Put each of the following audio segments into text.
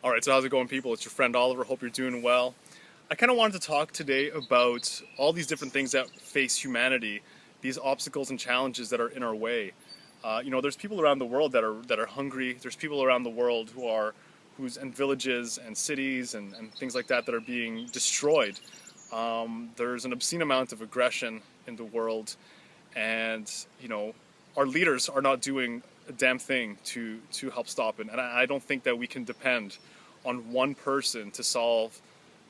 All right, so how's it going, people? It's your friend Oliver. Hope you're doing well. I kind of wanted to talk today about all these different things that face humanity, these obstacles and challenges that are in our way. There's people around the world that are hungry. There's people around the world who's in villages and cities and things like that are being destroyed. There's an obscene amount of aggression in the world, and our leaders are not doing a damn thing to help stop it. And I don't think that we can depend on one person to solve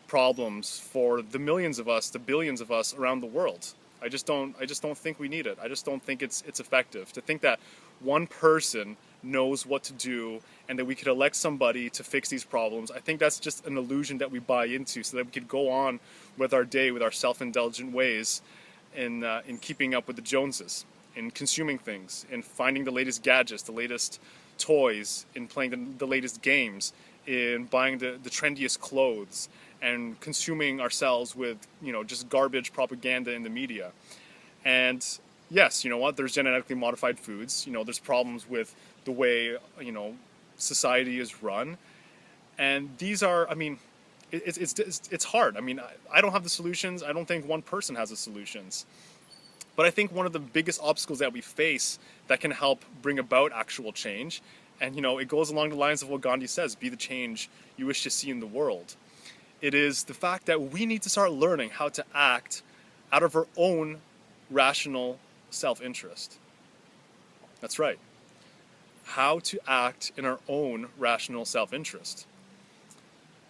problems for the millions of us, the billions of us around the world. I just don't think we need it. I just don't think it's effective to think that one person knows what to do and that we could elect somebody to fix these problems. I think that's just an illusion that we buy into so that we could go on with our day with our self-indulgent ways in keeping up with the Joneses, in consuming things, in finding the latest gadgets, the latest toys, in playing the latest games, in buying the trendiest clothes, and consuming ourselves with just garbage propaganda in the media. And yes, you know what? There's genetically modified foods. There's problems with the way society is run, and these are. I mean, it's hard. I mean, I don't have the solutions. I don't think one person has the solutions. But I think one of the biggest obstacles that we face that can help bring about actual change, and it goes along the lines of what Gandhi says: "Be the change you wish to see in the world." It is the fact that we need to start learning how to act out of our own rational self-interest. That's right. How to act in our own rational self-interest.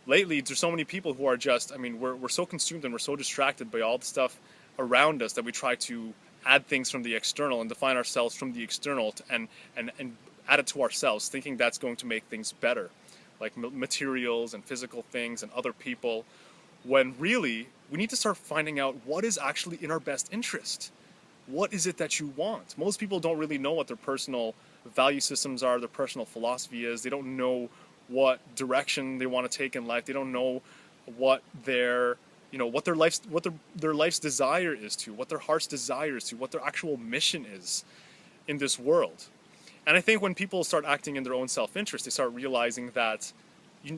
Lately, there's so many people who are just, we're so consumed and we're so distracted by all the stuff around us that we try to add things from the external and define ourselves from the external and add it to ourselves, thinking that's going to make things better, like materials and physical things and other people, when really we need to start finding out what is actually in our best interest. What is it that you want? Most people don't really know what their personal value systems are, their personal philosophy is. They don't know what direction they want to take in life. They don't know what their their life's desire is to, what their heart's desire is to, what their actual mission is in this world. And I think when people start acting in their own self-interest, they start realizing that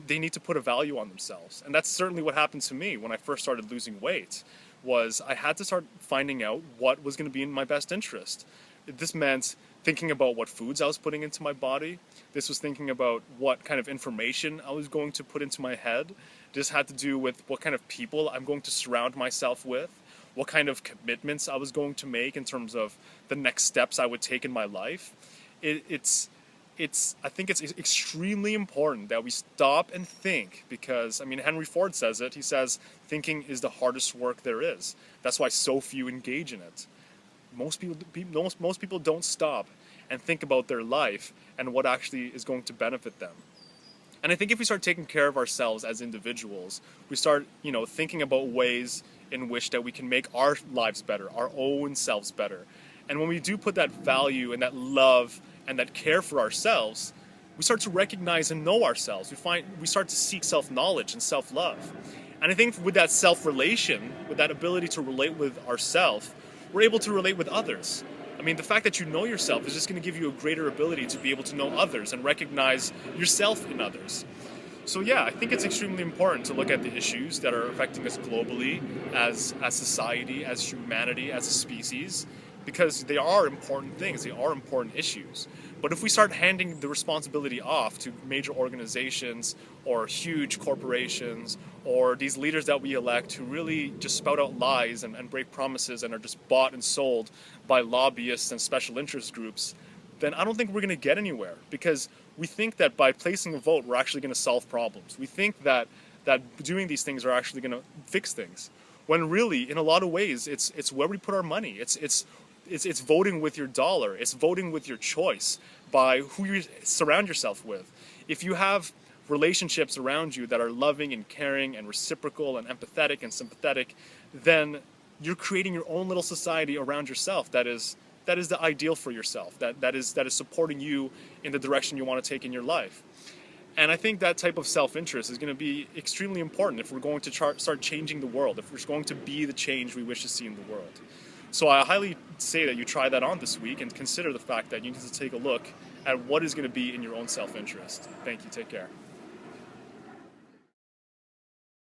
they need to put a value on themselves. And that's certainly what happened to me when I first started losing weight. Was I had to start finding out what was going to be in my best interest. This meant thinking about what foods I was putting into my body. This was thinking about what kind of information I was going to put into my head. This had to do with what kind of people I'm going to surround myself with, what kind of commitments I was going to make in terms of the next steps I would take in my life. I think it's extremely important that we stop and think, because Henry Ford says it. He says thinking is the hardest work there is. That's why so few engage in it. Most people don't stop and think about their life and what actually is going to benefit them. And I think if we start taking care of ourselves as individuals, we start thinking about ways in which that we can make our lives better, our own selves better. And when we do put that value and that love and that care for ourselves, we start to recognize and know ourselves. We start to seek self-knowledge and self-love. And I think with that self-relation, with that ability to relate with ourselves, we're able to relate with others. The fact that you know yourself is just going to give you a greater ability to be able to know others and recognize yourself in others. So yeah, I think it's extremely important to look at the issues that are affecting us globally as society, as humanity, as a species, because they are important things, they are important issues. But if we start handing the responsibility off to major organizations or huge corporations or these leaders that we elect who really just spout out lies and break promises and are just bought and sold by lobbyists and special interest groups, then I don't think we're going to get anywhere, because we think that by placing a vote we're actually going to solve problems. We think that doing these things are actually going to fix things, when really in a lot of ways it's where we put our money. It's voting with your dollar. It's voting with your choice by who you surround yourself with. If you have relationships around you that are loving and caring and reciprocal and empathetic and sympathetic, then you're creating your own little society around yourself that is the ideal for yourself, that is supporting you in the direction you want to take in your life. And I think that type of self-interest is going to be extremely important if we're going to start changing the world, if we're going to be the change we wish to see in the world. So I highly say that you try that on this week and consider the fact that you need to take a look at what is going to be in your own self-interest. Thank you. Take care.